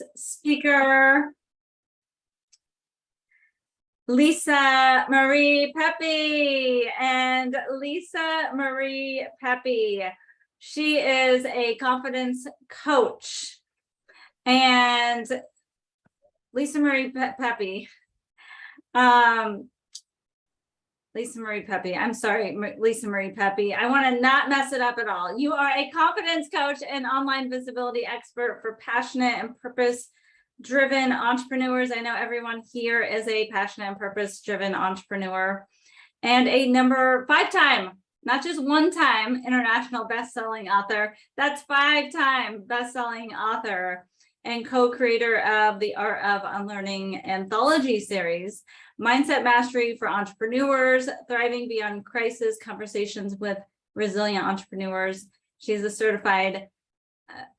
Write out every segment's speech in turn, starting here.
next speaker, Lisa Marie Pepe. And Lisa Marie Pepe, she is a confidence coach. And Lisa Marie Pepe, Lisa Marie Pepe. I'm sorry, Lisa Marie Pepe. I want to not mess it up at all. You are a confidence coach and online visibility expert for passionate and purpose-driven entrepreneurs. I know everyone here is a passionate and purpose-driven entrepreneur, and a five-time, not just one-time international best-selling author. That's five-time best-selling author and co-creator of the Art of Unlearning anthology series, Mindset Mastery for Entrepreneurs, Thriving Beyond Crisis, Conversations with Resilient Entrepreneurs. She's a certified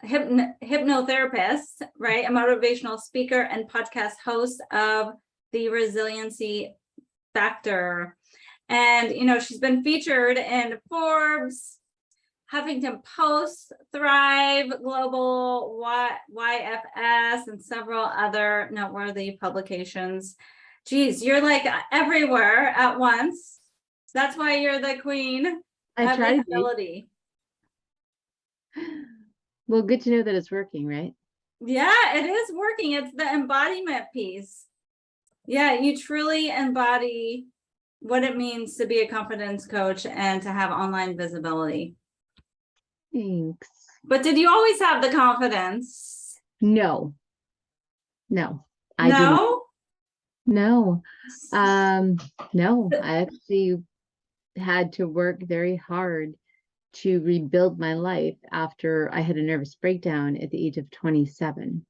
hypnotherapist, right? A motivational speaker and podcast host of The Resiliency Factor. And, you know, she's been featured in Forbes, Huffington Post, Thrive, Global, YFS, and several other noteworthy publications. Geez, you're like everywhere at once. That's why you're the queen of visibility. Well, good to know that it's working, right? Yeah, it is working. It's the embodiment piece. Yeah, you truly embody what it means to be a confidence coach and to have online visibility. Thanks. But did you always have the confidence? No. I didn't. No, I actually had to work very hard to rebuild my life after I had a nervous breakdown at the age of 27.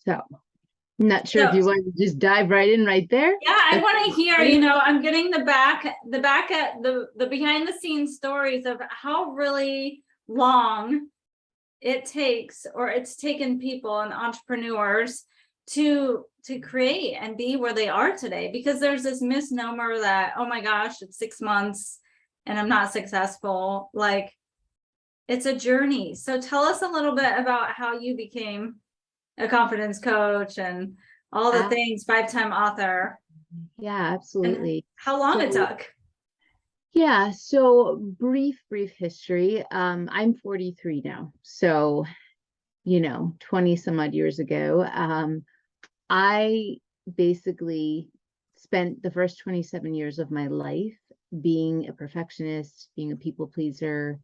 So, I'm not sure if you want to just dive right in right there. Yeah, I want to hear, you know, I'm getting the behind the scenes stories of how really long it takes, or it's taken people and entrepreneurs to create and be where they are today, because there's this misnomer that, oh my gosh, it's 6 months and I'm not successful. Like, it's a journey. So tell us a little bit about how you became a confidence coach and all the things, five-time author. Yeah, absolutely. And how long it took. Yeah, so brief history. I'm 43 now. So, you know, 20 some odd years ago, I basically spent the first 27 years of my life being a perfectionist, being a people pleaser,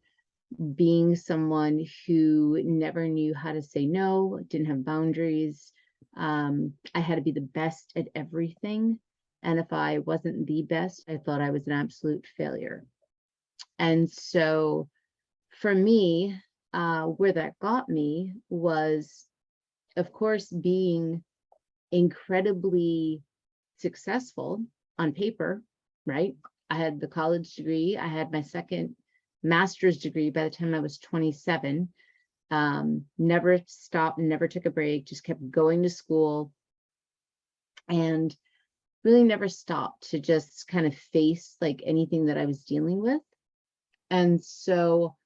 being someone who never knew how to say no, didn't have boundaries. I had to be the best at everything. And if I wasn't the best, I thought I was an absolute failure. And so for me, where that got me was, of course, being incredibly successful on paper, right? I had the college degree. I had my second master's degree by the time I was 27. Never stopped, never took a break, just kept going to school, and really never stopped to just kind of face like anything that I was dealing with. And so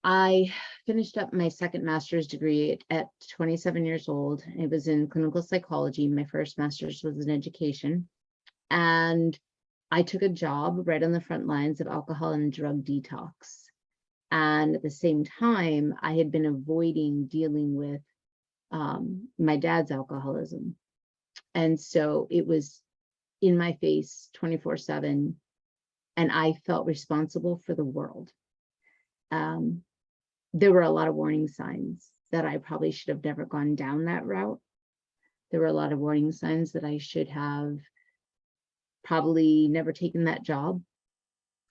I finished up my second master's degree at 27 years old. It was in clinical psychology. My first master's was in education. And I took a job right on the front lines of alcohol and drug detox. And at the same time, I had been avoiding dealing with my dad's alcoholism. And so it was in my face 24/7. And I felt responsible for the world. There were a lot of warning signs that I probably should have never gone down that route. There were a lot of warning signs that I should have probably never taken that job.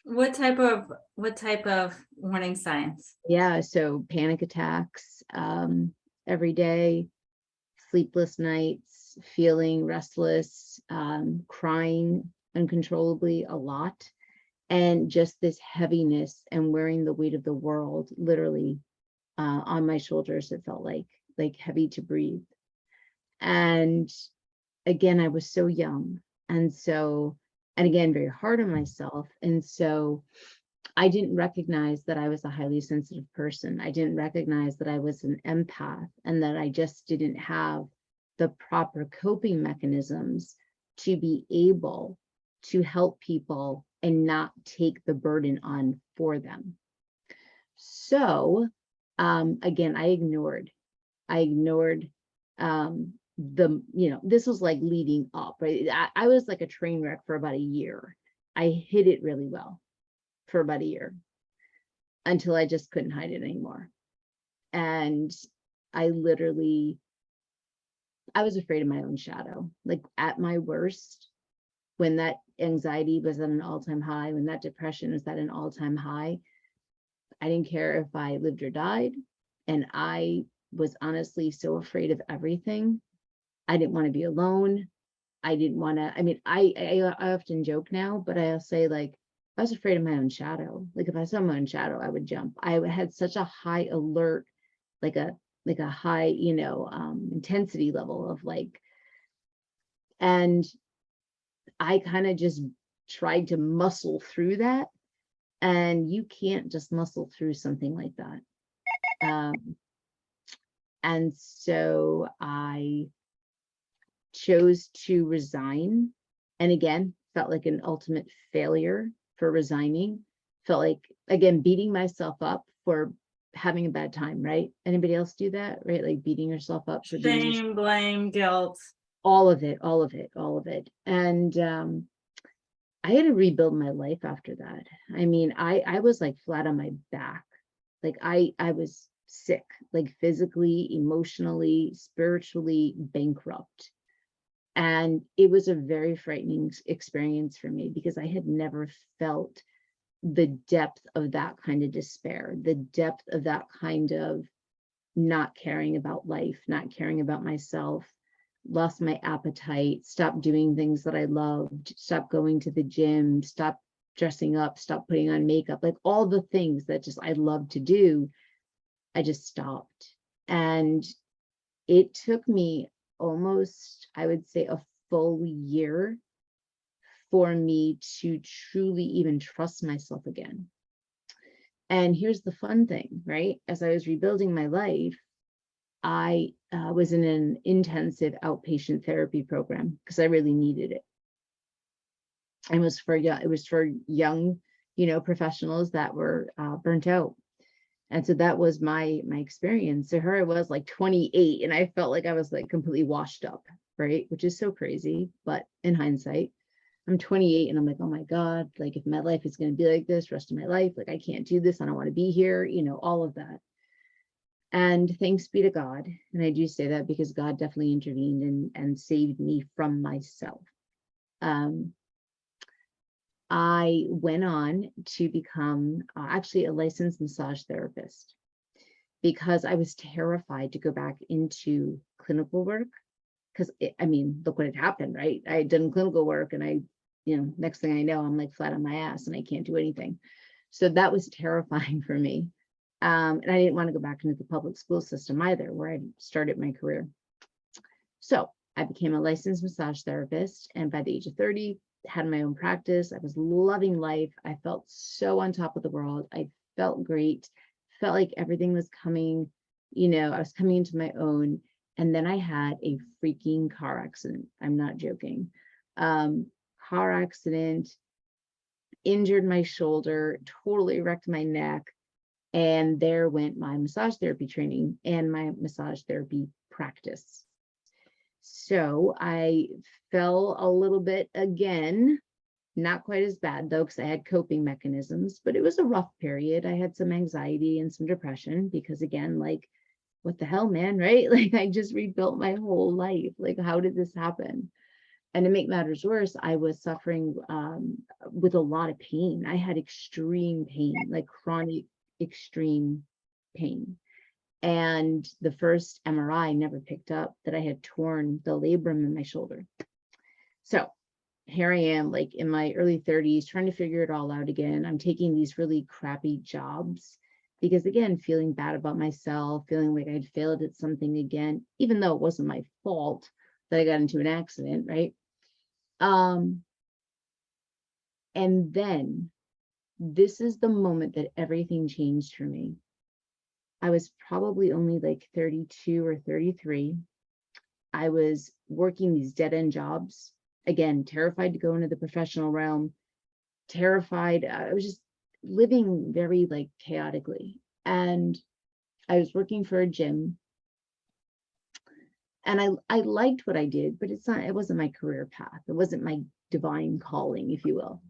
What type of warning signs? Yeah, so panic attacks every day, sleepless nights, feeling restless, crying uncontrollably a lot, and just this heaviness and wearing the weight of the world literally on my shoulders. It felt like heavy to breathe. And again, I was so young, and again, very hard on myself. And so I didn't recognize that I was a highly sensitive person. I didn't recognize that I was an empath and that I just didn't have the proper coping mechanisms to be able to help people and not take the burden on for them. So, again, I ignored this was like leading up, right? I was like a train wreck for about a year. I hid it really well for about a year until I just couldn't hide it anymore. And I was afraid of my own shadow. Like at my worst, when that anxiety was at an all-time high, when that depression was at an all-time high, I didn't care if I lived or died. And I was honestly so afraid of everything. I didn't want to be alone. I didn't want to, I mean, I often joke now, but I'll say like, I was afraid of my own shadow. Like if I saw my own shadow, I would jump. I had such a high alert, like a high, intensity level of like, and I kind of just tried to muscle through that. And you can't just muscle through something like that. And so I chose to resign. And again, felt like an ultimate failure for resigning. Felt like, again, beating myself up for having a bad time, right? Anybody else do that, right? Like beating yourself up for doing Shame, blame, guilt. all of it. And I had to rebuild my life after that. I mean, I was like flat on my back. Like I was sick, like physically, emotionally, spiritually bankrupt. And it was a very frightening experience for me because I had never felt the depth of that kind of despair, the depth of that kind of not caring about life, not caring about myself, lost my appetite, stopped doing things that I loved, stopped going to the gym, stopped dressing up, stopped putting on makeup, like all the things that just I loved to do, I just stopped. And it took me almost, I would say, a full year for me to truly even trust myself again. And here's the fun thing, right? As I was rebuilding my life, I was in an intensive outpatient therapy program because I really needed it. And it was for young, professionals that were burnt out. And so that was my experience. So here I was like 28 and I felt like I was like completely washed up, right? Which is so crazy. But in hindsight, I'm 28 and I'm like, oh my God, like if my life is going to be like this rest of my life, like I can't do this. I don't want to be here, all of that. And thanks be to God. And I do say that because God definitely intervened and saved me from myself. I went on to become actually a licensed massage therapist because I was terrified to go back into clinical work. Because look what had happened, right? I had done clinical work and next thing I know, I'm like flat on my ass and I can't do anything. So that was terrifying for me. And I didn't want to go back into the public school system either, where I started my career. So I became a licensed massage therapist. And by the age of 30, had my own practice. I was loving life. I felt so on top of the world. I felt great, felt like everything was coming, I was coming into my own. And then I had a freaking car accident. I'm not joking. Car accident, injured my shoulder, totally wrecked my neck. And there went my massage therapy training and my massage therapy practice. So I fell a little bit again, not quite as bad though, because I had coping mechanisms, but it was a rough period. I had some anxiety and some depression because again, like, what the hell, man, right? Like I just rebuilt my whole life. Like, how did this happen? And to make matters worse, I was suffering with a lot of pain. I had extreme pain, like chronic extreme pain. And the first MRI never picked up that I had torn the labrum in my shoulder. So here I am, like in my early 30s, trying to figure it all out again. I'm taking these really crappy jobs because, again, feeling bad about myself, feeling like I'd failed at something again, even though it wasn't my fault that I got into an accident, right? And then this is the moment that everything changed for me. I was probably only like 32 or 33. I was working these dead-end jobs. Again, terrified to go into the professional realm, terrified. I was just living very like chaotically. And I was working for a gym. And I liked what I did, but it wasn't my career path. It wasn't my divine calling, if you will.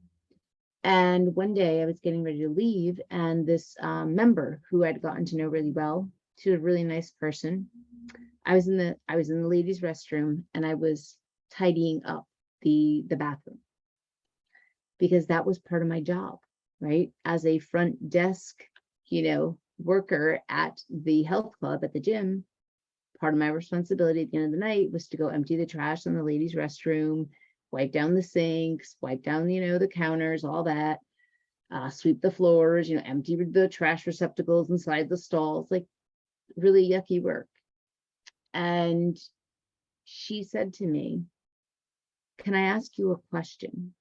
And one day I was getting ready to leave, and this member who I'd gotten to know really well, she was a really nice person. I was in the ladies' restroom, and I was tidying up the bathroom, because that was part of my job, right? As a front desk, worker at the health club at the gym, part of my responsibility at the end of the night was to go empty the trash in the ladies' restroom, wipe down the sinks, wipe down, the counters, all that, sweep the floors, empty the trash receptacles inside the stalls, like really yucky work. And she said to me, "Can I ask you a question?"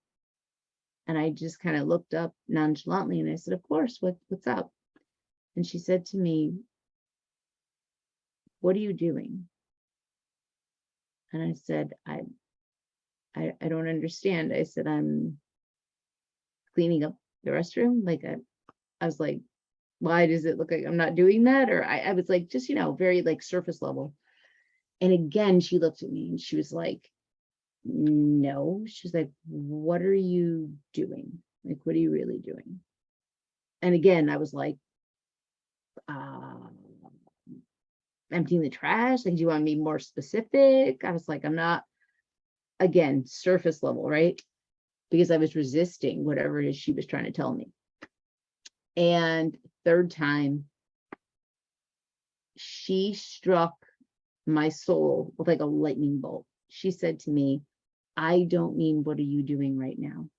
And I just kind of looked up nonchalantly and I said, "Of course, what's up?" And she said to me, "What are you doing?" And I said, I don't understand. I said, "I'm cleaning up the restroom." Like I was like, why does it look like I'm not doing that? Or I was like, just, very like surface level. And again, she looked at me and she was like, "No." She's like, "What are you doing? Like, what are you really doing?" And again, I was like, emptying the trash. Like, do you want me more specific? I was like, I'm not, again, surface level, right? Because I was resisting whatever it is she was trying to tell me. And third time, she struck my soul with like a lightning bolt. She said to me, "I don't mean what are you doing right now."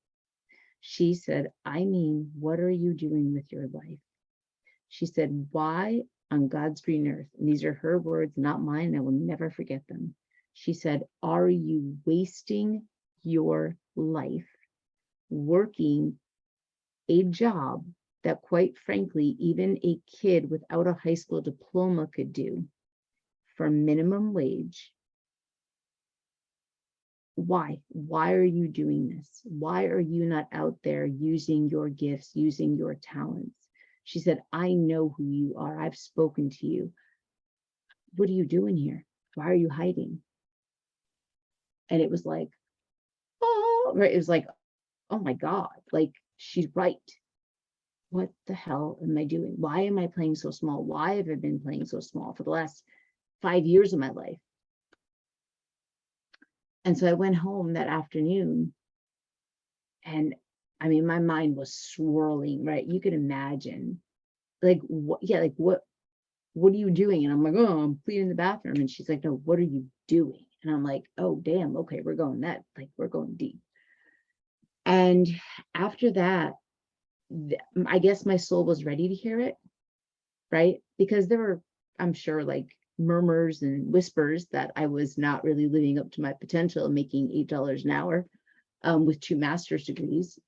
She said, "I mean, what are you doing with your life?" She said, "Why on God's green earth," and these are her words, not mine, I will never forget them. She said, "Are you wasting your life working a job that, quite frankly, even a kid without a high school diploma could do for minimum wage? Why? Why are you doing this? Why are you not out there using your gifts, using your talents?" She said, "I know who you are. I've spoken to you. What are you doing here? Why are you hiding?" And it was like, oh, right. It was like, oh my God, like she's right. What the hell am I doing? Why am I playing so small? Why have I been playing so small for the last 5 years of my life? And so I went home that afternoon, and I mean, my mind was swirling, right? You can imagine, like, what, yeah, like, what are you doing? And I'm like, "Oh, I'm cleaning the bathroom." And she's like, "No, what are you doing?" And I'm like, "Oh, damn. Okay, we're going deep." And after that, I guess my soul was ready to hear it, right? Because there were, I'm sure, like murmurs and whispers that I was not really living up to my potential of making $8 an hour with 2 master's degrees.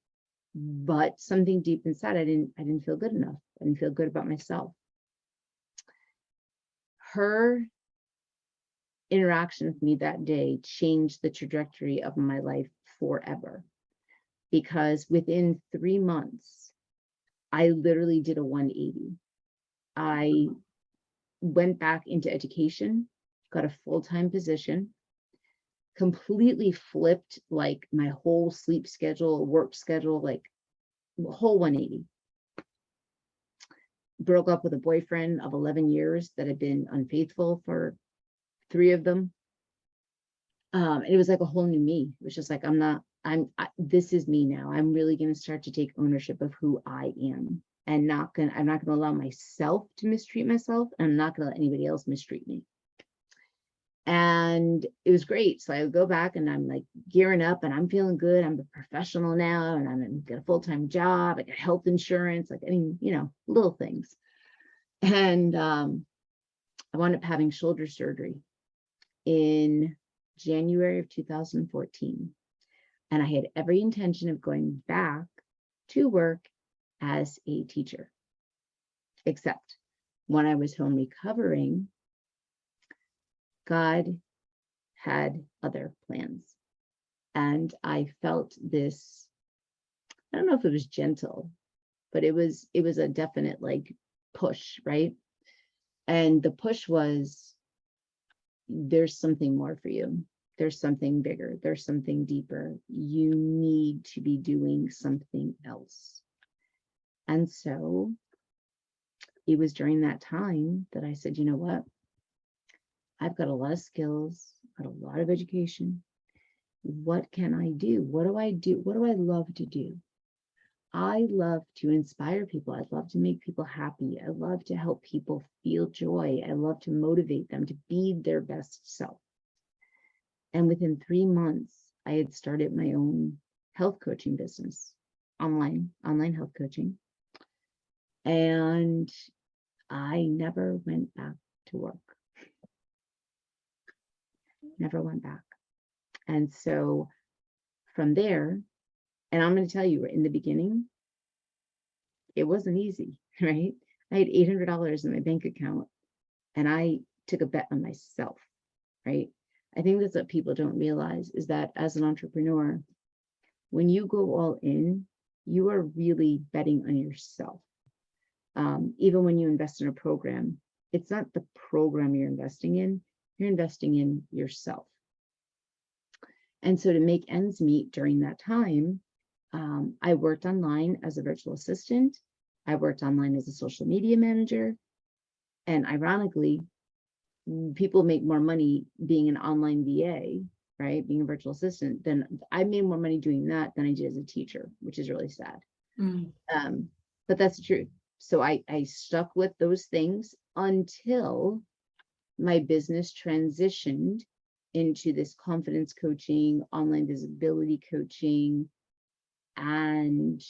But something deep inside, I didn't feel good enough. I didn't feel good about myself. Her interaction with me that day changed the trajectory of my life forever, because within 3 months, I literally did a 180. I went back into education, got a full-time position, completely flipped like my whole sleep schedule, work schedule, like whole 180. Broke up with a boyfriend of 11 years that had been unfaithful for 3 of them. And it was like a whole new me. It was just like, this is me now. I'm really going to start to take ownership of who I am, and I'm not going to allow myself to mistreat myself. And I'm not going to let anybody else mistreat me. And it was great. So I would go back and I'm like gearing up and I'm feeling good. I'm a professional now and I'm got a full-time job. I got health insurance, like, I mean, little things. And I wound up having shoulder surgery in January of 2014. And I had every intention of going back to work as a teacher. Except when I was home recovering, God had other plans. And I felt this, I don't know if it was gentle, but it was a definite like push, right? And the push was, there's something more for you. There's something bigger. There's something deeper. You need to be doing something else. And so it was during that time that I said, you know what? I've got a lot of skills, got a lot of education. What can I do? What do I do? What do I love to do? I love to inspire people. I love to make people happy. I love to help people feel joy. I love to motivate them to be their best self. And within 3 months, I had started my own health coaching business, online health coaching. And I never went back to work. Never went back. And so from there, and I'm going to tell you, in the beginning, it wasn't easy, right? I had $800 in my bank account and I took a bet on myself, right? I think that's what people don't realize, is that as an entrepreneur, when you go all in, you are really betting on yourself. Even when you invest in a program, it's not the program you're investing in yourself. And so to make ends meet during that time, I worked online as a virtual assistant. I worked online as a social media manager. And ironically, people make more money being an online VA, right? Being a virtual assistant, than I made more money doing that than I did as a teacher, which is really sad. But that's the truth. So I stuck with those things until my business transitioned into this confidence coaching, online visibility coaching. And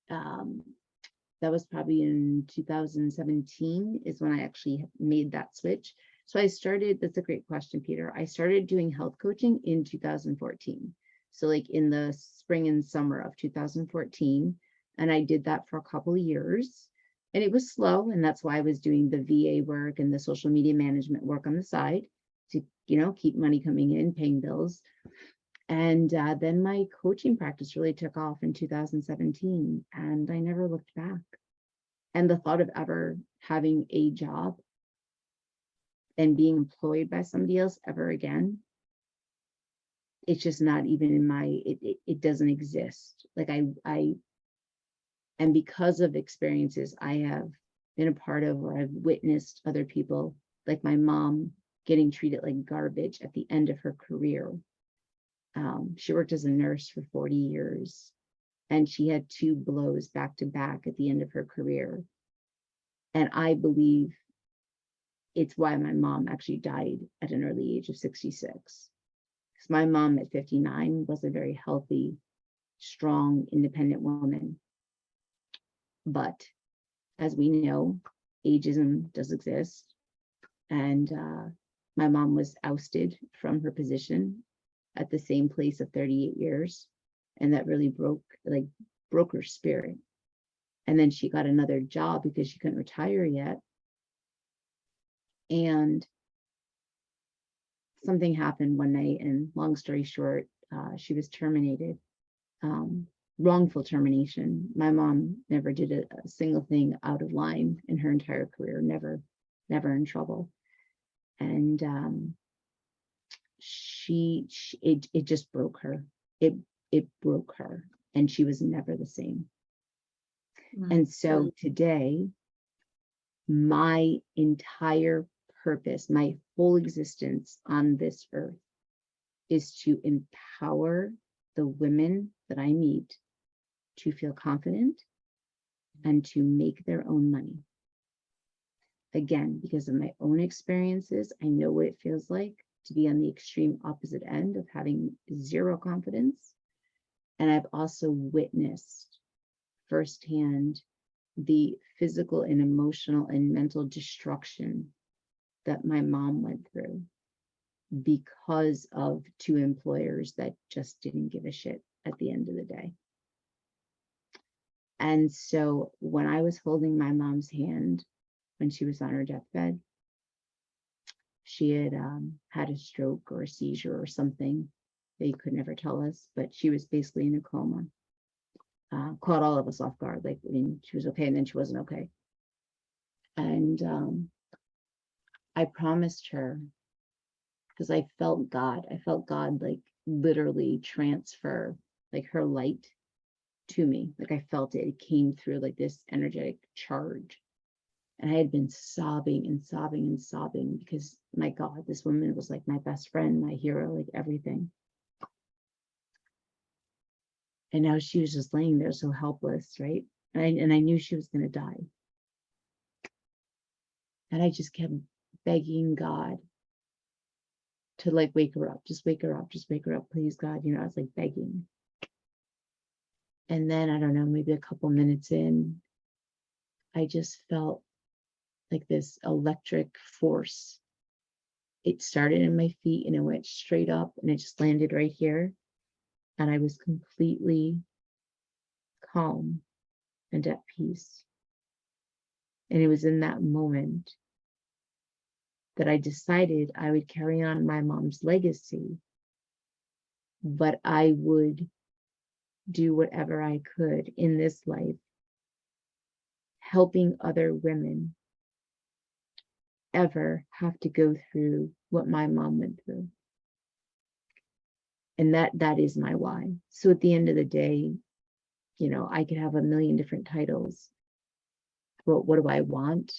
that was probably in 2017 is when I actually made that switch. So I started, that's a great question, Peter. I started doing health coaching in 2014. So like in the spring and summer of 2014. And I did that for a couple of years. And it was slow. And that's why I was doing the VA work and the social media management work on the side to, keep money coming in, paying bills. And then my coaching practice really took off in 2017, and I never looked back. And the thought of ever having a job and being employed by somebody else ever again, it's just not even in my, it doesn't exist. Like and because of experiences I have been a part of, or I've witnessed other people, like my mom getting treated like garbage at the end of her career. She worked as a nurse for 40 years, and she had 2 blows back to back at the end of her career. And I believe it's why my mom actually died at an early age of 66. Because my mom at 59 was a very healthy, strong, independent woman. But as we know, ageism does exist. And my mom was ousted from her position at the same place of 38 years. And that really broke her spirit. And then she got another job because she couldn't retire yet. And something happened one night, and long story short, she was terminated. Wrongful termination. My mom never did a single thing out of line in her entire career, never in trouble. And it just broke her. It broke her, and she was never the same. And so today, my entire purpose, my whole existence on this earth, is to empower the women that I meet to feel confident and to make their own money. Again, because of my own experiences, I know what it feels like to be on the extreme opposite end of having zero confidence. And I've also witnessed firsthand the physical and emotional and mental destruction that my mom went through because of 2 employers that just didn't give a shit at the end of the day. And so when I was holding my mom's hand when she was on her deathbed, she had had a stroke or a seizure or something. They could never tell us, but she was basically in a coma. Caught all of us off guard. Like, I mean, she was okay, and then she wasn't okay. And I promised her, because I felt God. I felt God like literally transfer like her light to me. Like I felt it. It came through like this energetic charge. And I had been sobbing and sobbing and sobbing because, my God, this woman was like my best friend, my hero, like everything. And now she was just laying there so helpless, right? And I knew she was going to die. And I just kept begging God to like wake her up, just wake her up, just wake her up, please, God. You know, I was like begging. And then, I don't know, maybe a couple minutes in, I just felt like this electric force. It started in my feet and it went straight up and it just landed right here. And I was completely calm and at peace. And it was in that moment that I decided I would carry on my mom's legacy, but I would do whatever I could in this life, helping other women ever have to go through what my mom went through. And that is my why. So at the end of the day, you know, I could have a million different titles. But what do I want?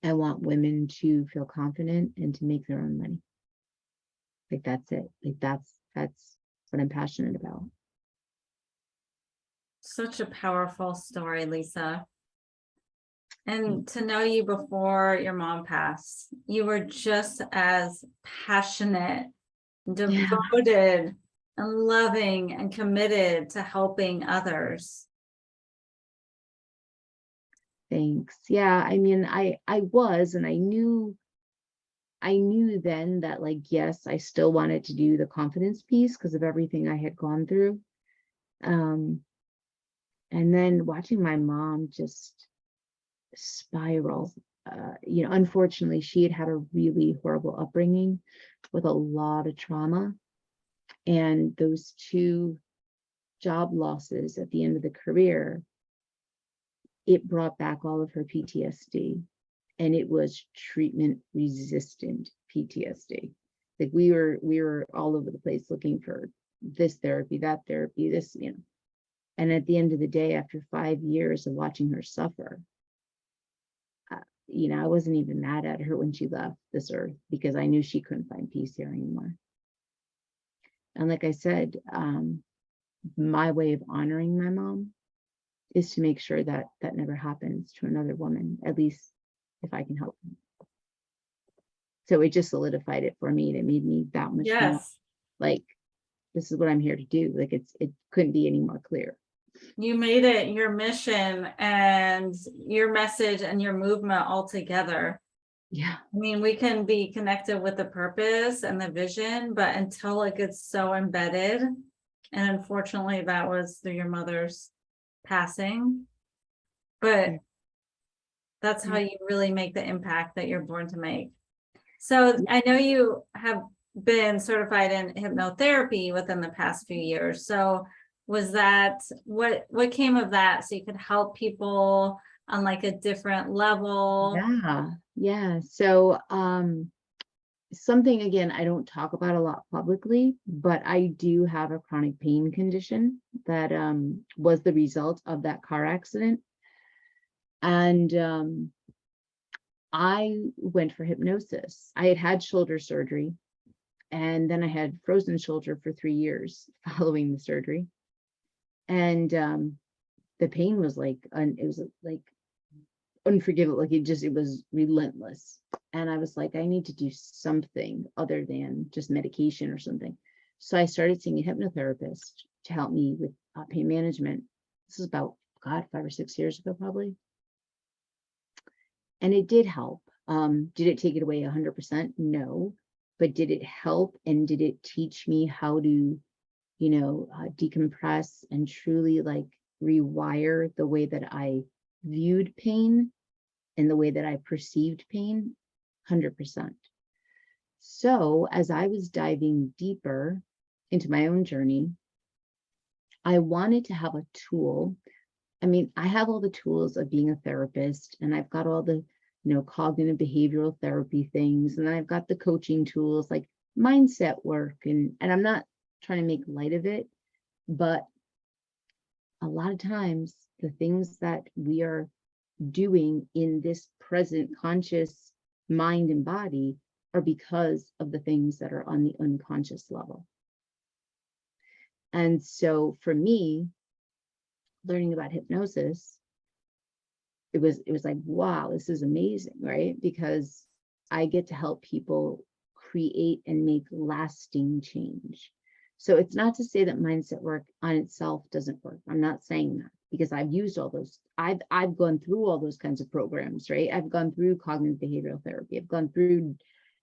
I want women to feel confident and to make their own money. Like that's it. Like that's what I'm passionate about. Such a powerful story, Lisa. And to know you before your mom passed, you were just as passionate, devoted, and loving and committed to helping others. Thanks. Yeah, I mean, I was, and I knew then that, like, yes, I still wanted to do the confidence piece because of everything I had gone through. And then watching my mom just spiral, you know, unfortunately, she had had a really horrible upbringing with a lot of trauma. And those 2 job losses at the end of the career, it brought back all of her PTSD. And it was treatment resistant PTSD. Like we were all over the place looking for this therapy, that therapy, this, you know. And at the end of the day, after 5 years of watching her suffer, you know, I wasn't even mad at her when she left this earth because I knew she couldn't find peace here anymore. And like I said, my way of honoring my mom is to make sure that that never happens to another woman, at least if I can help. So it just solidified it for me. And it made me that much more like, this is what I'm here to do. Like it couldn't be any more clear. You made it your mission and your message and your movement all together. Yeah. I mean, we can be connected with the purpose and the vision, but until it gets so embedded, and unfortunately that was through your mother's passing, but that's how you really make the impact that you're born to make. So I know you have been certified in hypnotherapy within the past few years. So was that what came of that? So you could help people on like a different level? Yeah. So something, again, I don't talk about a lot publicly, but I do have a chronic pain condition that was the result of that car accident. And I went for hypnosis. I had had shoulder surgery, and then I had frozen shoulder for 3 years following the surgery. And the pain was like, it was like unforgivable. Like it was relentless. And I was like, I need to do something other than just medication or something. So I started seeing a hypnotherapist to help me with pain management. This is about, God, 5 or 6 years ago, probably. And it did help. Did it take it away 100%? No. But did it help? And did it teach me how to, you know, decompress and truly like rewire the way that I viewed pain and the way that I perceived pain, 100%. So as I was diving deeper into my own journey, I wanted to have a tool. I mean, I have all the tools of being a therapist, and I've got all the, cognitive behavioral therapy things, and then I've got the coaching tools like mindset work, and I'm not trying to make light of it, but a lot of times the things that we are doing in this present conscious mind and body are because of the things that are on the unconscious level. And so for me, learning about hypnosis, it was like, wow, this is amazing, right? Because I get to help people create and make lasting change. So it's not to say that mindset work on itself doesn't work. I'm not saying that, because I've used all those. I've gone through all those kinds of programs, right? I've gone through cognitive behavioral therapy. I've gone through,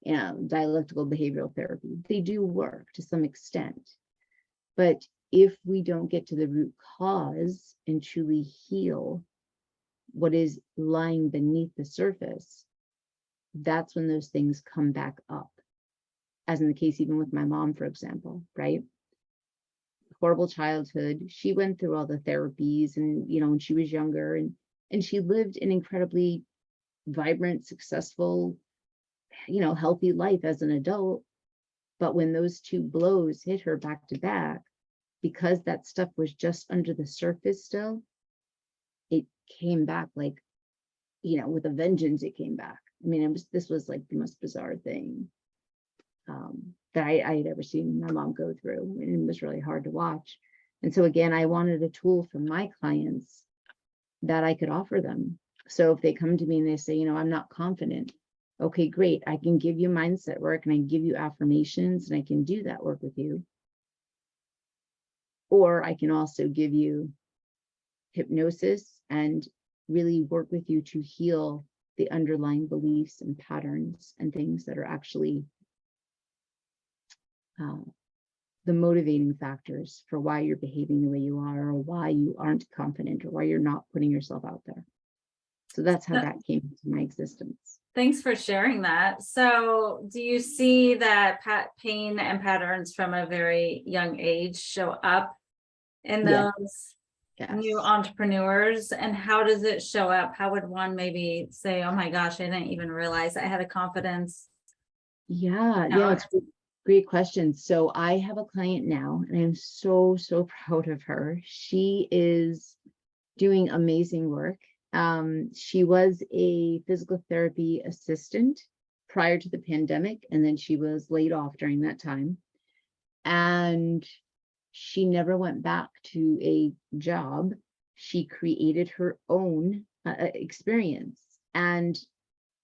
dialectical behavioral therapy. They do work to some extent. But if we don't get to the root cause and truly heal what is lying beneath the surface, that's when those things come back up. As in the case, even with my mom, for example, right? Horrible childhood. She went through all the therapies, and, when she was younger, and she lived an incredibly vibrant, successful, healthy life as an adult. But when those two blows hit her back to back, because that stuff was just under the surface still, it came back like, with a vengeance. It came back. I mean, this was like the most bizarre thing that I had ever seen my mom go through, and it was really hard to watch. And so again, I wanted a tool for my clients that I could offer them. So if they come to me and they say, I'm not confident, okay, great. I can give you mindset work, and I can give you affirmations, and I can do that work with you. Or I can also give you hypnosis and really work with you to heal the underlying beliefs and patterns and things that are actually the motivating factors for why you're behaving the way you are, or why you aren't confident, or why you're not putting yourself out there. So that's how that came into my existence. Thanks for sharing that. So do you see that pain and patterns from a very young age show up in those new entrepreneurs? And how does it show up? How would one maybe say, oh my gosh, I didn't even realize I had a confidence? Yeah, it's a great question. So I have a client now, and I'm so proud of her. She is doing amazing work. She was a physical therapy assistant prior to the pandemic, and then she was laid off during that time. And she never went back to a job. She created her own experience. And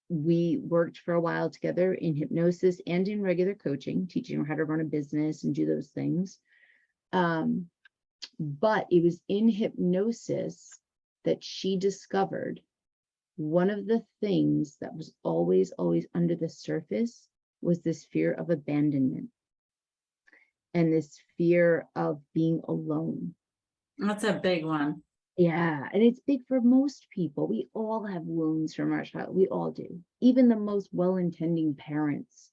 we worked for a while together in hypnosis and in regular coaching, teaching her how to run a business and do those things. But it was in hypnosis that she discovered one of the things that was always under the surface was this fear of abandonment and this fear of being alone. That's a big one. Yeah, and it's big for most people. We all have wounds from our child. We all do. Even the most well-intending parents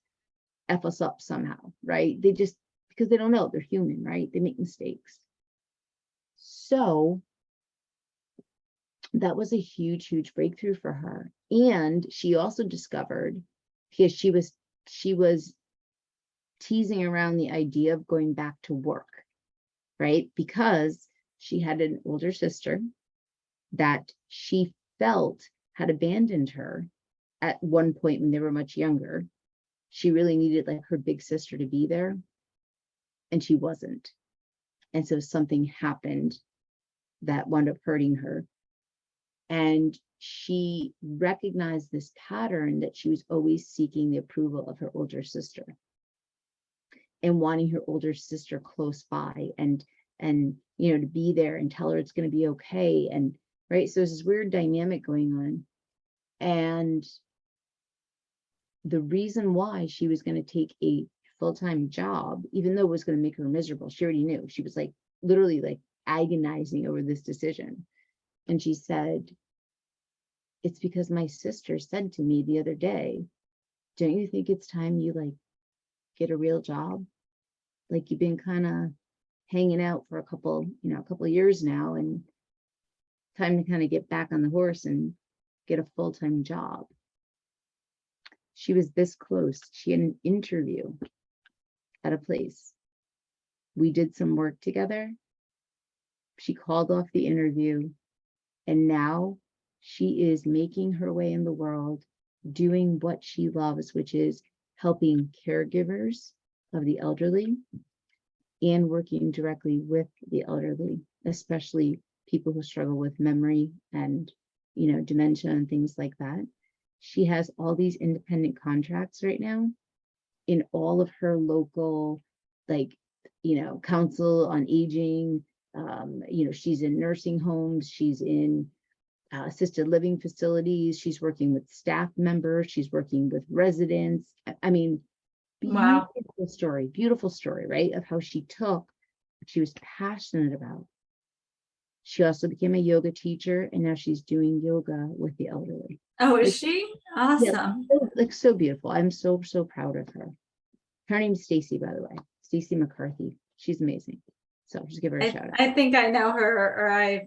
F us up somehow, right? They just, because they don't know, they're human, right? They make mistakes. So that was a huge breakthrough for her. And she also discovered, because she was teasing around the idea of going back to work, right? Because she had an older sister that she felt had abandoned her at one point when they were much younger. She really needed like her big sister to be there, and she wasn't. And so something happened that wound up hurting her. And she recognized this pattern that she was always seeking the approval of her older sister and wanting her older sister close by and to be there and tell her it's going to be okay. And right. So there's this weird dynamic going on. And the reason why she was going to take a full-time job, even though it was going to make her miserable, she already knew. She was like, literally like, agonizing over this decision. And she said, it's because my sister said to me the other day, don't you think it's time you like get a real job? Like you've been kind of hanging out for a couple of years now, and time to kind of get back on the horse and get a full-time job. She was this close. She had an interview at a place. We did some work together. She called off the interview, and now she is making her way in the world, doing what she loves, which is helping caregivers of the elderly and working directly with the elderly, especially people who struggle with memory and, dementia and things like that. She has all these independent contracts right now in all of her local, council on aging. She's in nursing homes, she's in assisted living facilities, she's working with staff members, she's working with residents. I mean, Wow. beautiful story, right? Of how she took what she was passionate about. She also became a yoga teacher, and now she's doing yoga with the elderly. Oh, is she? Awesome. Yeah, so beautiful. I'm so proud of her. Her name's Stacy, by the way, Stacy McCarthy. She's amazing. So just give her a shout out. I think I know her, or I've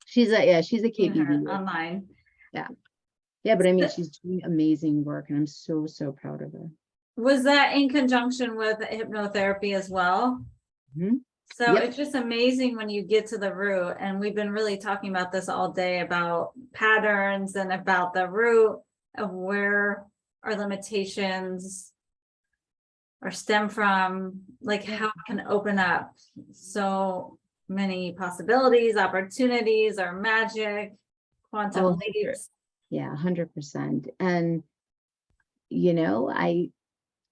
She's a seen KBB her online. Yeah, but I mean, she's doing amazing work, and I'm so proud of her. Was that in conjunction with hypnotherapy as well? Mm-hmm. So Yep. It's just amazing when you get to the root, and we've been really talking about this all day about patterns and about the root of where our limitations are stem from, like how it can open up so many possibilities, opportunities, or magic, quantum leaps. Yeah, 100%. And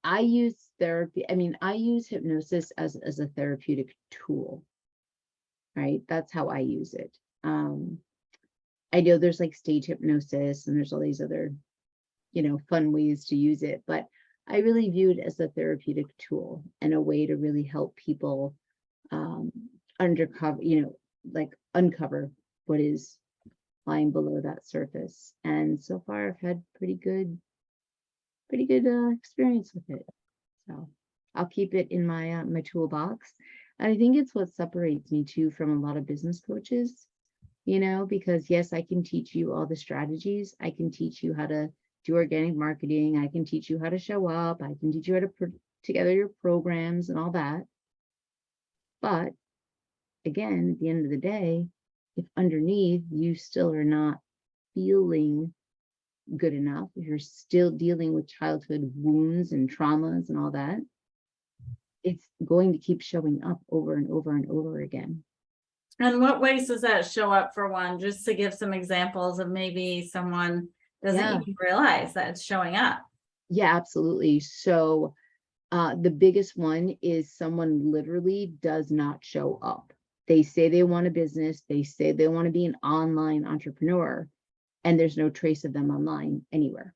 I use therapy. I mean, I use hypnosis as a therapeutic tool, right? That's how I use it. I know there's like stage hypnosis and there's all these other, fun ways to use it, but I really view it as a therapeutic tool and a way to really help people uncover what is lying below that surface. And so far I've had pretty good experience with it. So I'll keep it in my my toolbox. And I think it's what separates me too from a lot of business coaches, because yes, I can teach you all the strategies. I can teach you how to do organic marketing. I can teach you how to show up. I can teach you how to put together your programs and all that. But again, at the end of the day, if underneath you still are not feeling good enough, if you're still dealing with childhood wounds and traumas and all that, it's going to keep showing up over and over and over again. And what ways does that show up for one? Just to give some examples of maybe someone doesn't even realize that it's showing up. Yeah, absolutely. So the biggest one is someone literally does not show up. They say they want a business. They say they want to be an online entrepreneur, and there's no trace of them online anywhere.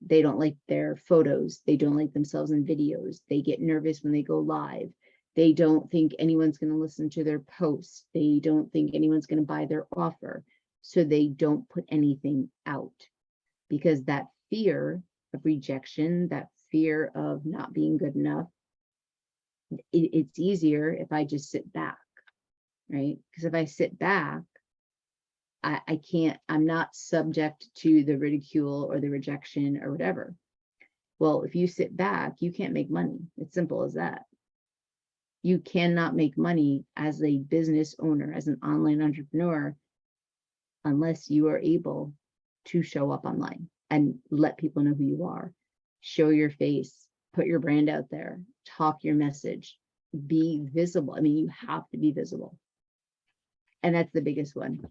They don't like their photos. They don't like themselves in videos. They get nervous when they go live. They don't think anyone's going to listen to their posts. They don't think anyone's going to buy their offer. So they don't put anything out, because that fear of rejection, that fear of not being good enough, it's easier if I just sit back, right? Because if I sit back, I'm not subject to the ridicule or the rejection or whatever. Well, if you sit back, you can't make money. It's simple as that. You cannot make money as a business owner, as an online entrepreneur, unless you are able to show up online and let people know who you are, show your face, put your brand out there, talk your message, be visible. I mean, you have to be visible. And that's the biggest one.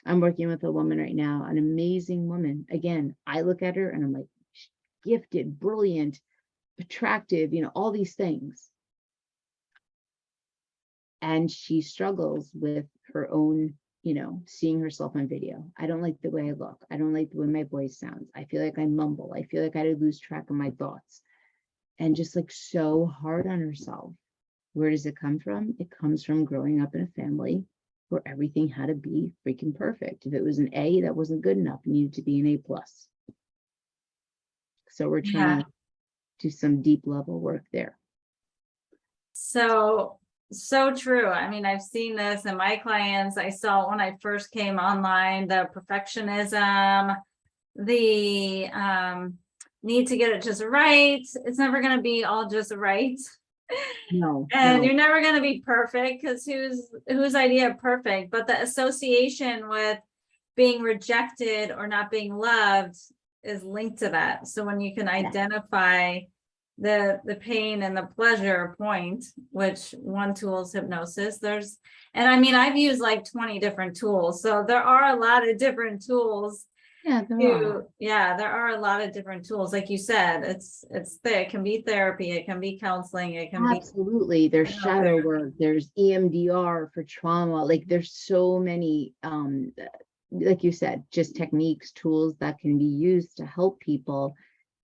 I'm working with a woman right now, an amazing woman. Again, I look at her and I'm like, gifted, brilliant, attractive, all these things. And she struggles with her own, seeing herself on video. I don't like the way I look. I don't like the way my voice sounds. I feel like I mumble. I feel like I lose track of my thoughts, and just like so hard on herself. Where does it come from? It comes from growing up in a family where everything had to be freaking perfect. If it was an A, that wasn't good enough. It needed to be an A plus. So we're trying Yeah. to do some deep level work there. So true. I mean, I've seen this in my clients. I saw it when I first came online, the perfectionism, the need to get it just right. It's never going to be all just right. No, And no. you're never going to be perfect, because whose idea of perfect, but the association with being rejected or not being loved is linked to that. So when you can identify the pain and the pleasure point, which one tool is hypnosis, and I mean, I've used like 20 different tools, so there are a lot of different tools. Yeah, There are a lot of different tools. Like you said, it can be therapy, it can be counseling, it can be absolutely. There's shadow work, there's EMDR for trauma. Like there's so many, like you said, just techniques, tools that can be used to help people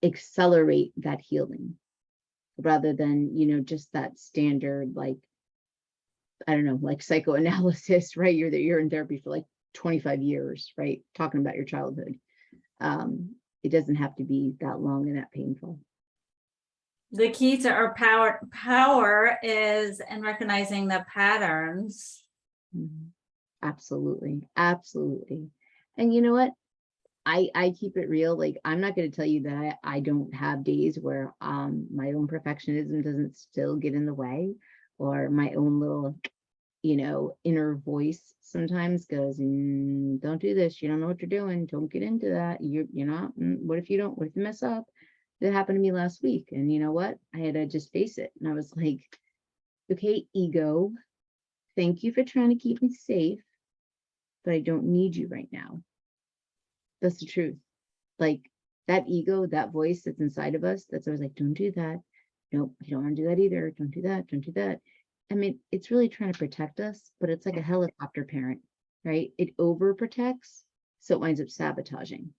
accelerate that healing rather than, just that standard, like, I don't know, like psychoanalysis, right? You're in therapy for like 25 years, right? Talking about your childhood. It doesn't have to be that long and that painful. The key to our power is in recognizing the patterns. Absolutely. Absolutely. And you know what? I keep it real. Like, I'm not going to tell you that I don't have days where my own perfectionism doesn't still get in the way, or my own little, inner voice sometimes goes, don't do this. You don't know what you're doing. Don't get into that. You're not. What if you mess up? That happened to me last week. And you know what? I had to just face it. And I was like, okay, ego, thank you for trying to keep me safe, but I don't need you right now. That's the truth. Like that ego, that voice that's inside of us, that's always like, don't do that. Nope, you don't want to do that either. Don't do that. Don't do that. I mean, it's really trying to protect us, but it's like a helicopter parent, right? It overprotects, so it winds up sabotaging.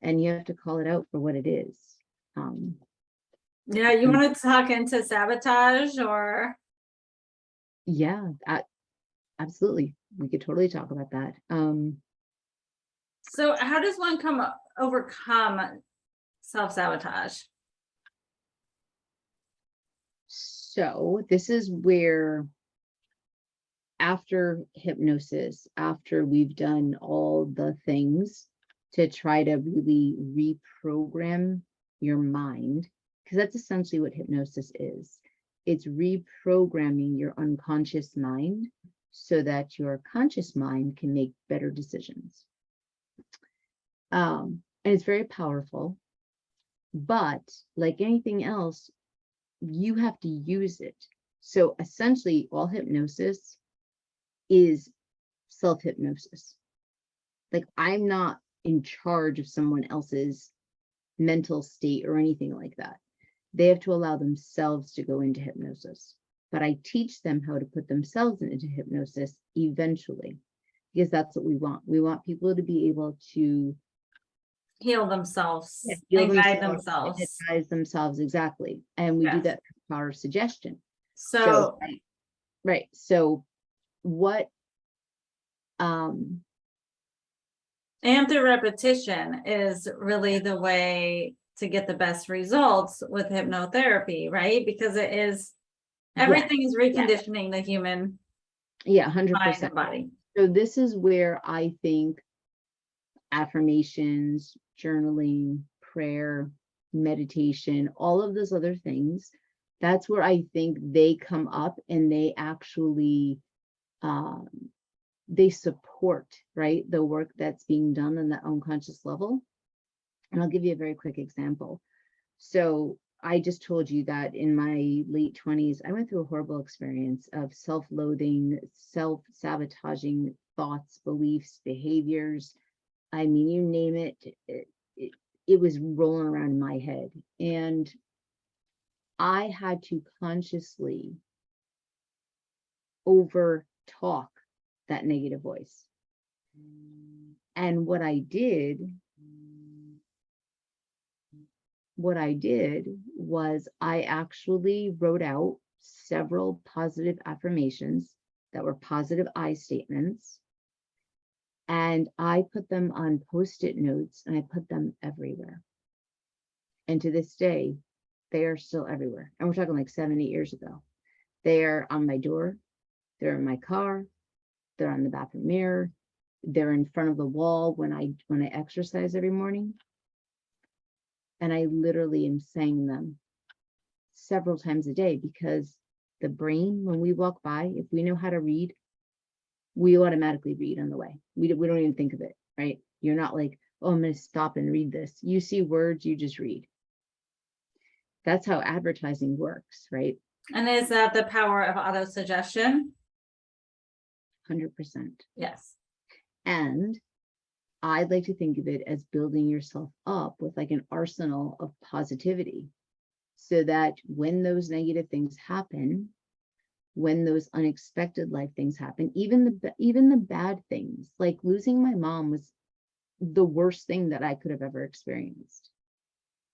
And you have to call it out for what it is. Yeah, you want to talk into sabotage or? Yeah, absolutely. We could totally talk about that. So how does one overcome self-sabotage? So this is where, after hypnosis, after we've done all the things to try to really reprogram your mind, because that's essentially what hypnosis is. It's reprogramming your unconscious mind so that your conscious mind can make better decisions. And it's very powerful, but like anything else, you have to use it. So essentially, all hypnosis is self-hypnosis. Like, I'm not in charge of someone else's mental state or anything like that. They have to allow themselves to go into hypnosis. But I teach them how to put themselves into hypnosis eventually, because that's what we want. We want people to be able to Heal themselves heal and guide themselves, themselves. hypnotize themselves, exactly. And we do that through the power of suggestion. So right. So what and through repetition is really the way to get the best results with hypnotherapy, right? Because everything is reconditioning the human 100% mind and body. So this is where I think affirmations, journaling, prayer, meditation, all of those other things, that's where I think they come up, and they actually they support, right, the work that's being done on the unconscious level. And I'll give you a very quick example. So I just told you that in my late 20s, I went through a horrible experience of self-loathing, self-sabotaging thoughts, beliefs, behaviors. I mean, you name it, it was rolling around in my head. And I had to consciously over talk that negative voice. And what I did was I actually wrote out several positive affirmations that were positive I statements. And I put them on Post-it notes and I put them everywhere. And to this day, they are still everywhere. And we're talking like 7, 8 years ago. They are on my door. They're in my car. They're on the bathroom mirror. They're in front of the wall when I exercise every morning. And I literally am saying them several times a day, because the brain, when we walk by, if we know how to read, we automatically read on the way. We don't even think of it, right? You're not like, oh, I'm going to stop and read this. You see words, you just read. That's how advertising works, right? And is that the power of auto-suggestion? 100%. Yes. And I'd like to think of it as building yourself up with like an arsenal of positivity, so that when those negative things happen, when those unexpected life things happen, even the bad things, like losing my mom was the worst thing that I could have ever experienced.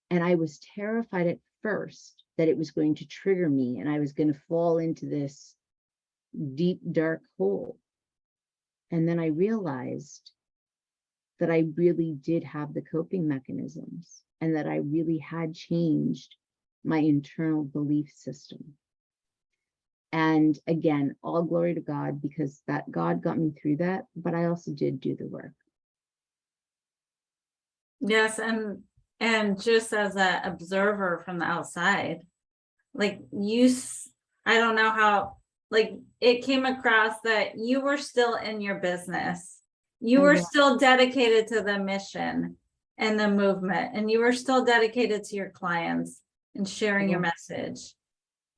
And I was terrified at first that it was going to trigger me and I was going to fall into this deep, dark hole. And then I realized that I really did have the coping mechanisms and that I really had changed my internal belief system. And again, all glory to God, because that God got me through that, but I also did do the work. Yes, and just as an observer from the outside, like I don't know how, like it came across that you were still in your business. You were still dedicated to the mission and the movement, and you were still dedicated to your clients and sharing your message.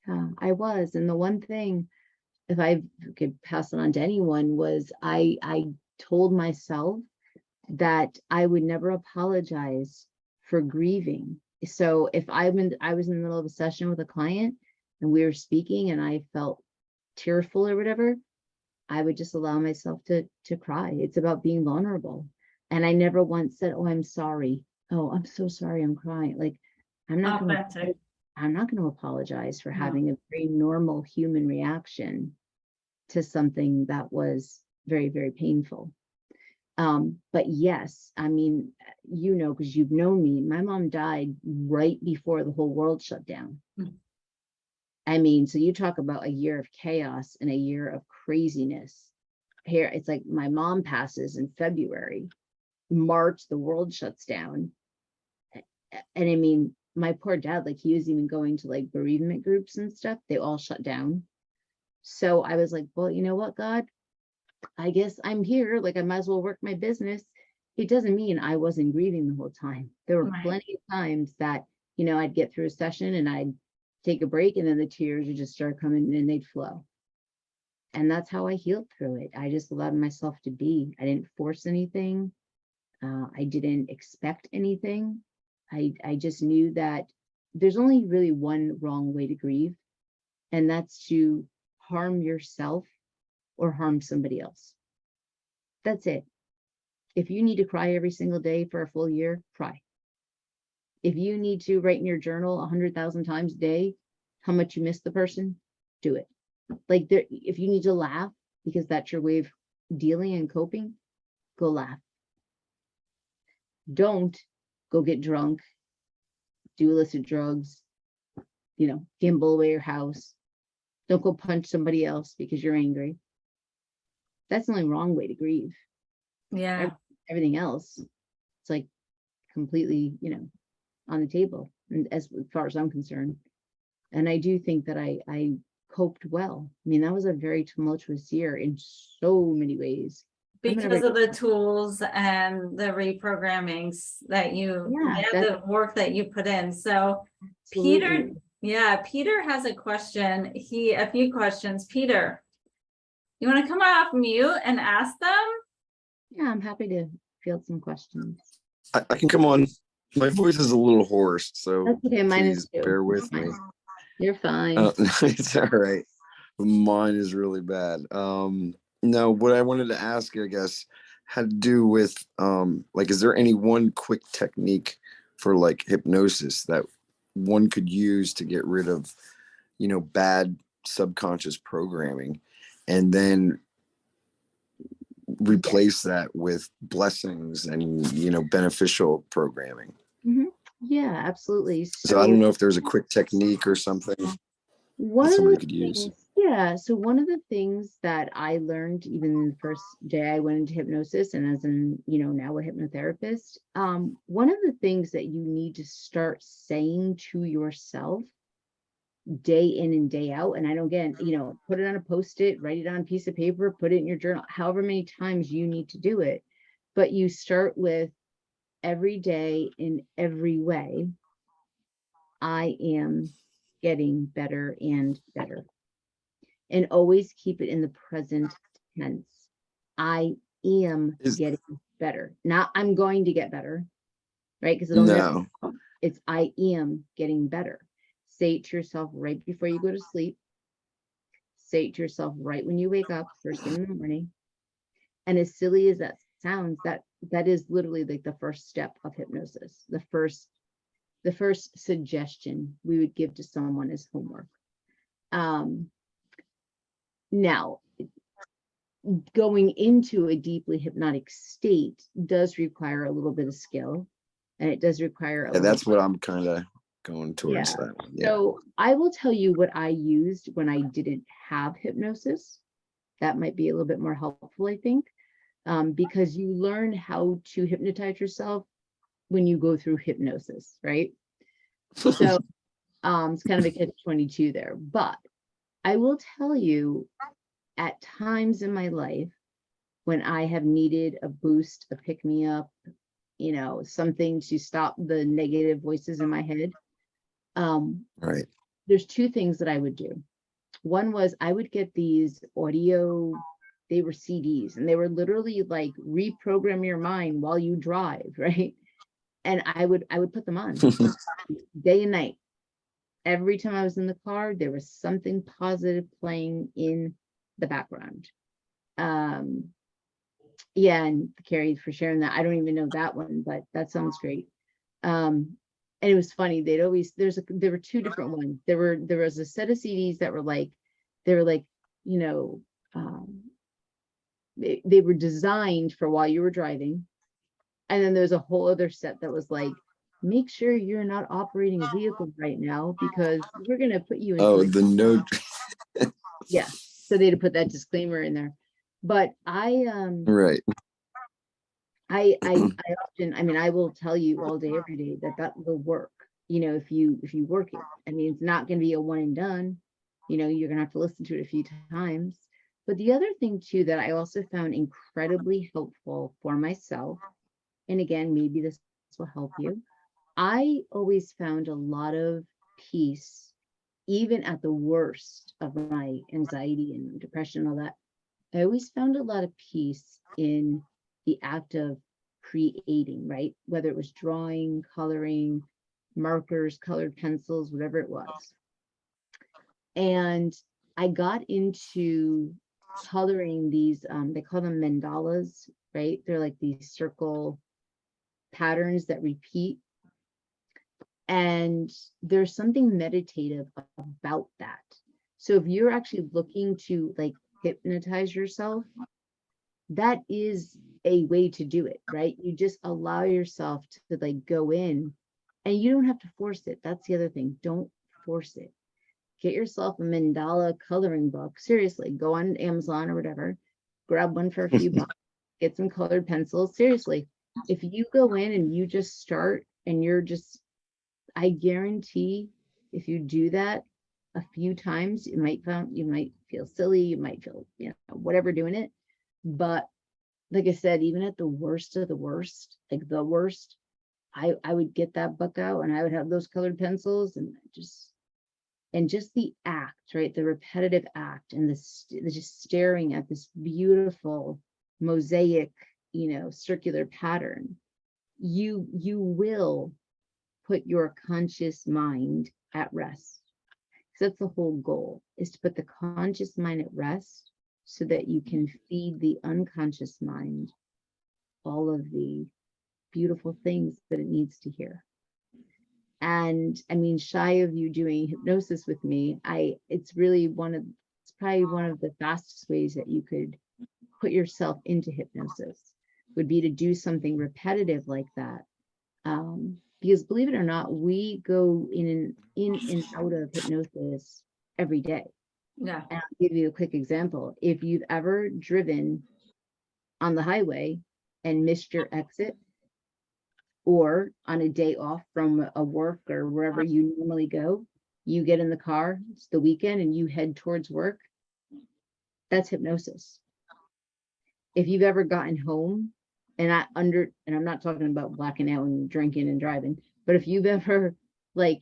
Yeah, I was. And the one thing, if I could pass it on to anyone, was I told myself that I would never apologize for grieving. So if I was in the middle of a session with a client and we were speaking and I felt tearful or whatever, I would just allow myself to cry. It's about being vulnerable. And I never once said, oh, I'm sorry. Oh, I'm so sorry, I'm crying. Like, I'm not going to apologize for having a very normal human reaction to something that was very, very painful. But yes, I mean, because you've known me, my mom died right before the whole world shut down. I mean, so you talk about a year of chaos and a year of craziness. Here, it's like my mom passes in February, March, the world shuts down. And I mean, my poor dad, like he was even going to like bereavement groups and stuff. They all shut down. So I was like, well, you know what, God, I guess I'm here. Like I might as well work my business. It doesn't mean I wasn't grieving the whole time. There were plenty of times that, I'd get through a session and I'd take a break and then the tears would just start coming and they'd flow. And that's how I healed through it. I just allowed myself to be. I didn't force anything. I didn't expect anything. I just knew that there's only really one wrong way to grieve, and that's to harm yourself or harm somebody else. That's it. If you need to cry every single day for a full year, cry. If you need to write in your journal 100,000 times a day how much you miss the person, do it. Like if you need to laugh because that's your way of dealing and coping, go laugh. Don't go get drunk, do illicit drugs, gamble away your house. Don't go punch somebody else because you're angry. That's the only wrong way to grieve. Yeah. Everything else, it's like completely, on the table, and as far as I'm concerned. And I do think that I coped well. I mean, that was a very tumultuous year in so many ways. Because of the tools and the reprogrammings that the work that you put in. So absolutely. Peter has a question. A few questions. Peter, you want to come off mute and ask them? Yeah, I'm happy to field some questions. I can come on. My voice is a little hoarse, so that's okay. Mine please is too. bear with me. You're fine. It's all right. Mine is really bad. No, what I wanted to ask you, I guess, had to do with is there any one quick technique for like hypnosis that one could use to get rid of, bad subconscious programming, and then replace that with blessings and beneficial programming. Mhm. Yeah, absolutely. So I don't So know if there's a quick technique or something one that of somebody the could use. things, yeah, so one of the things that I learned even the first day I went into hypnosis, and as in, now a hypnotherapist, one of the things that you need to start saying to yourself day in and day out, and I don't get, put it on a post-it, write it on a piece of paper, put it in your journal, however many times you need to do it. But you start with every day in every way, I am getting better and better. And always keep it in the present tense. I am Is getting better. Not I'm going to get better, right? Because it'll never, no. it's I am getting better. Say it to yourself right before you go to sleep. Say it to yourself right when you wake up, first thing in the morning. And as silly as that sounds, that is literally like the first step of hypnosis. The first suggestion we would give to someone is homework. Now, going into a deeply hypnotic state does require a little bit of skill, and it does require a Yeah, little. that's what I'm kind of going towards, Yeah. that one. Yeah. So I will tell you what I used when I didn't have hypnosis. That might be a little bit more helpful, I think, because you learn how to hypnotize yourself when you go through hypnosis, right? So it's kind of a catch-22 there. But I will tell you, at times in my life, when I have needed a boost, a pick-me-up, something to stop the negative voices in my head, Right. there's two things that I would do. One was I would get these audio, they were CDs, and they were literally like reprogram your mind while you drive, right? And I would put them on day and night. Every time I was in the car, there was something positive playing in the background. Yeah, and Carrie for sharing that. I don't even know that one, but that sounds great. And it was funny. There were two different ones. There was a set of CDs that were like, you know, they were designed for while you were driving. And then there's a whole other set that was like, make sure you're not operating a vehicle right now because we're gonna put you into Oh, a the note. yeah. So they had to put that disclaimer in there. But Right. I often, I mean, I will tell you all day, every day that will work. If you work it. I mean, it's not going to be a one and done. You're going to have to listen to it a few times. But the other thing too that I also found incredibly helpful for myself, and again, maybe this will help you. I always found a lot of peace, even at the worst of my anxiety and depression and all that. I always found a lot of peace in the act of creating, right? Whether it was drawing, coloring, markers, colored pencils, whatever it was. And I got into coloring these, they call them mandalas, right? They're like these circle patterns that repeat. And there's something meditative about that. So if you're actually looking to like hypnotize yourself, that is a way to do it, right? You just allow yourself to like go in, and you don't have to force it. That's the other thing. Don't force it. Get yourself a mandala coloring book. Seriously, go on Amazon or whatever, grab one for a few bucks, get some colored pencils. Seriously, if you go in and you just start and I guarantee if you do that a few times, you might feel silly, you might feel, whatever doing it. But like I said, even at the worst of the worst, like the worst, I would get that book out and I would have those colored pencils and just the act, right? The repetitive act and the just staring at this beautiful mosaic, circular pattern. You will put your conscious mind at rest. So that's the whole goal, is to put the conscious mind at rest so that you can feed the unconscious mind all of the beautiful things that it needs to hear. And I mean, shy of you doing hypnosis with me, it's probably one of the fastest ways that you could put yourself into hypnosis would be to do something repetitive like that. Because believe it or not, we go in and out of hypnosis every day. Yeah. And I'll give you a quick example. If you've ever driven on the highway and missed your exit, or on a day off from a work or wherever you normally go, you get in the car, it's the weekend, and you head towards work, that's hypnosis. If you've ever gotten home, and I'm not talking about blacking out and drinking and driving, but if you've ever like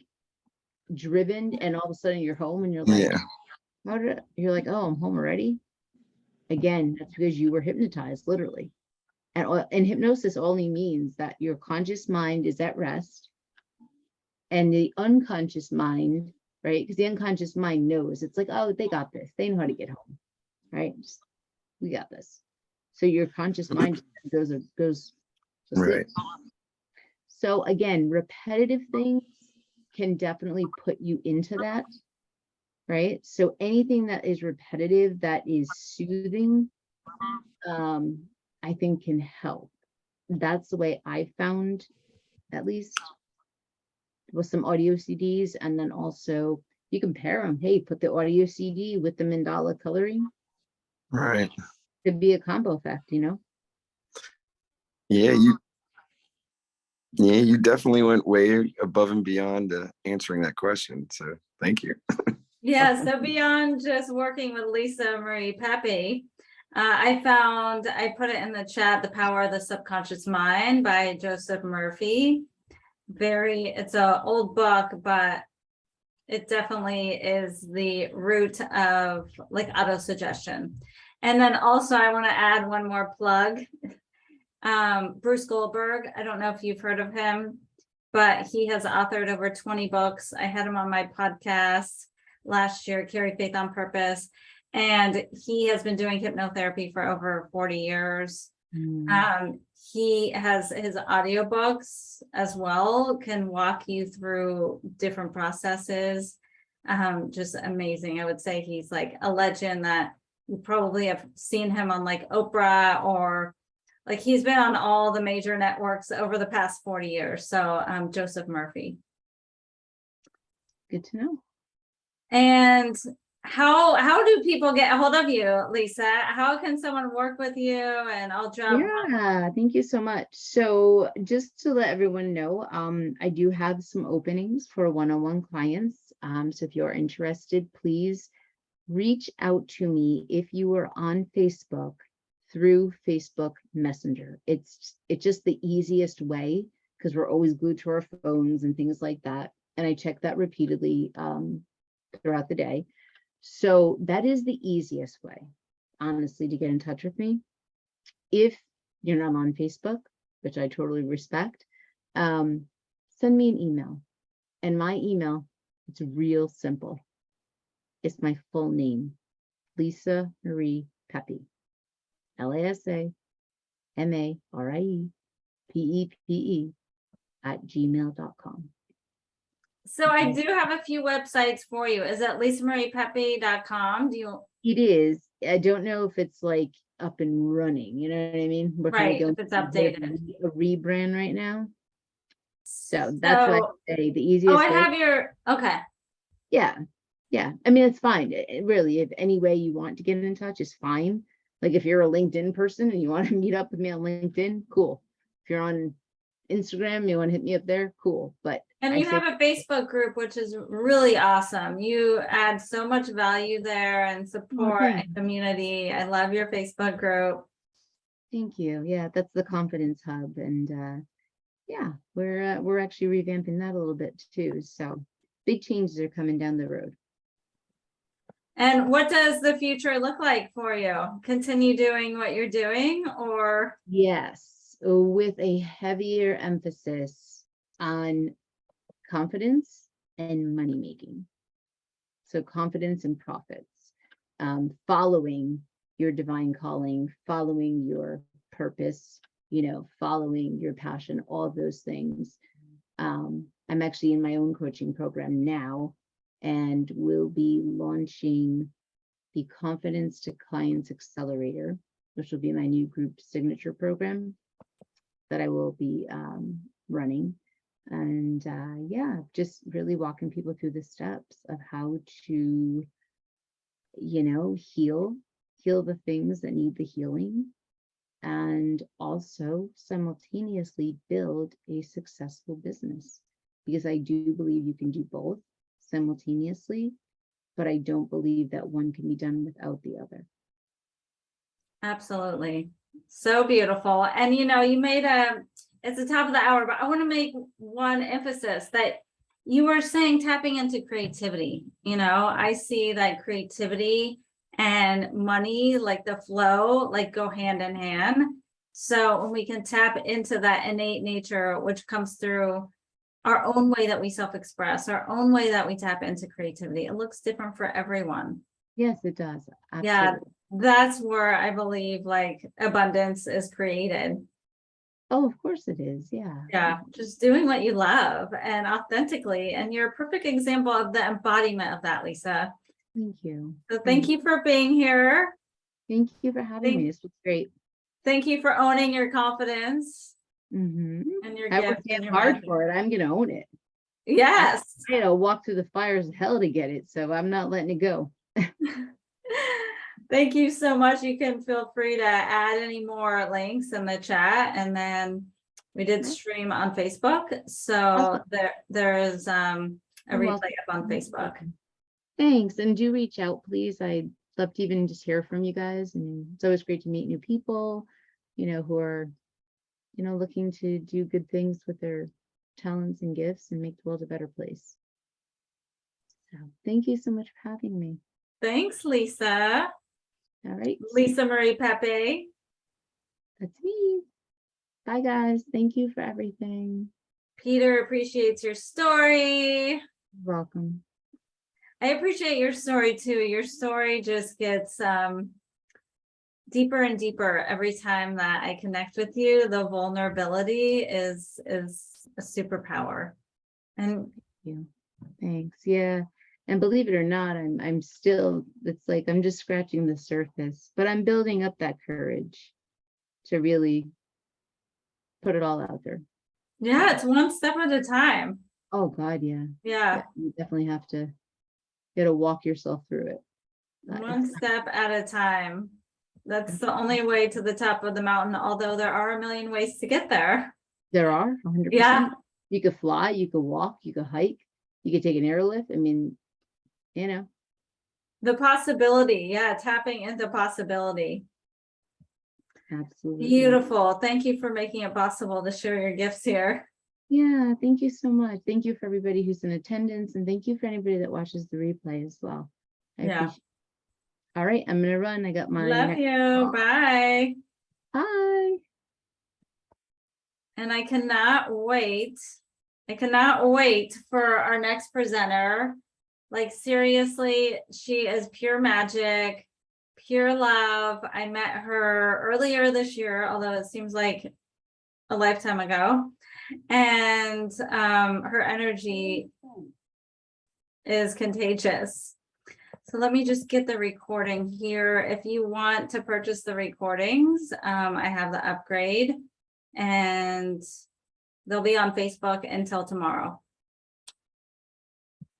driven and all of a sudden you're home and you're like, Yeah. you're like, oh, I'm home already. Again, that's because you were hypnotized, literally. And hypnosis only means that your conscious mind is at rest and the unconscious mind, right? Because the unconscious mind knows, it's like, oh, they got this. They know how to get home, right? We got this. So your conscious mind goes to sleep. Right. So again, repetitive things can definitely put you into that, right? So anything that is repetitive, that is soothing, I think can help. That's the way I found, at least, with some audio CDs. And then also you compare them. Hey, put the audio CD with the mandala coloring. Right. Could be a combo effect, you know? Yeah, you definitely went way above and beyond answering that question. So thank you. Yeah, so beyond just working with Lisa Marie Pepe, I put it in the chat, The Power of the Subconscious Mind by Joseph Murphy. It's an old book, but it definitely is the root of like autosuggestion. And then also I want to add one more plug. Bruce Goldberg, I don't know if you've heard of him, but he has authored over 20 books. I had him on my podcast last year, Carry Faith on Purpose, and he has been doing hypnotherapy for over 40 years. He has his audiobooks as well, can walk you through different processes. Just amazing. I would say he's like a legend that you probably have seen him on like Oprah, or like he's been on all the major networks over the past 40 years. So Joseph Murphy. Good to know. And how do people get a hold of you, Lisa? How can someone work with you? And I'll drop. Yeah, thank you so much. So just to let everyone know, I do have some openings for one-on-one clients. So if you're interested, please reach out to me if you are on Facebook through Facebook Messenger. It's just the easiest way because we're always glued to our phones and things like that. And I check that repeatedly throughout the day. So that is the easiest way, honestly, to get in touch with me. If you're not on Facebook, which I totally respect, send me an email. And my email, it's real simple. It's my full name, Lisa Marie Pepe, LASAMARIEPEPE @gmail.com. So I do have a few websites for you. Is it lisamariepepe.com? It is. I don't know if it's like up and running. You know what I mean? We're Right, kind of if it's updated. a rebrand right now. So that's why I say the easiest I way. have your, okay. Yeah. I mean, it's fine. Really, if any way you want to get in touch is fine. Like if you're a LinkedIn person and you want to meet up with me on LinkedIn, cool. If you're on Instagram, you want to hit me up there, cool. But And you have a Facebook group, which is really awesome. You add so much value there and support and community. I love your Facebook group. Thank you. Yeah, that's the Confidence Hub. And yeah, we're actually revamping that a little bit too. So big changes are coming down the road. And what does the future look like for you? Continue doing what you're doing, or? Yes, with a heavier emphasis on confidence and money making. So confidence and profits, following your divine calling, following your purpose, following your passion, all of those things. I'm actually in my own coaching program now, and we'll be launching the Confidence to Clients Accelerator, which will be my new group signature program that I will be running. And yeah, just really walking people through the steps of how to, heal the things that need the healing, and also simultaneously build a successful business. Because I do believe you can do both simultaneously, but I don't believe that one can be done without the other. Absolutely. So beautiful. And you made it's the top of the hour, but I want to make one emphasis that you were saying tapping into creativity. I see that creativity and money, like the flow, like go hand in hand. So when we can tap into that innate nature, which comes through our own way that we self-express, our own way that we tap into creativity, it looks different for everyone. Yes, it does. Absolutely. Yeah, that's where I believe like abundance is created. Oh, of course it is. Yeah. Yeah, just doing what you love and authentically. And you're a perfect example of the embodiment of that, Lisa. Thank you. So thank you for being here. Thank you for having me. This was great. Thank you for owning your confidence And your I gift worked and your hard magic. for it. I'm going to own it. Yes. I walk through the fires of hell to get it, so I'm not letting it go. Thank you so much. You can feel free to add any more links in the chat, and then we did stream on Facebook, so Awesome. there is a You're replay welcome. up on Facebook. Thanks, and do reach out, please. I'd love to even just hear from you guys, and it's always great to meet new people, who are, looking to do good things with their talents and gifts and make the world a better place. So thank you so much for having me. Thanks, Lisa. All right. Lisa Marie Pepe. That's me. Bye, guys. Thank you for everything. Peter appreciates your story. Welcome. I appreciate your story too. Your story just gets deeper and deeper every time that I connect with you. The vulnerability is a superpower. And you. Thanks. Yeah. And believe it or not, I'm still, it's like I'm just scratching the surface, but I'm building up that courage to really put it all out there. yeah, it's one step at a time. Oh God, yeah. Yeah. You definitely have to, you gotta walk yourself through it. One step at a time. That's the only way to the top of the mountain, although there are a million ways to get there. There are 100%. Yeah. You could fly, you could walk, you could hike, you could take an airlift. I mean, the possibility. Yeah, tapping into possibility. Absolutely. Beautiful. Thank you for making it possible to share your gifts here. Yeah, thank you so much. Thank you for everybody who's in attendance, and thank you for anybody that watches the replay as well. I appreciate it. All right, I'm gonna run. I got my Love you. Bye. Bye. And I cannot wait. I cannot wait for our next presenter. Like seriously, she is pure magic, pure love. I met her earlier this year, although it seems like a lifetime ago. And her energy is contagious. So let me just get the recording here. If you want to purchase the recordings, I have the upgrade, and they'll be on Facebook until tomorrow.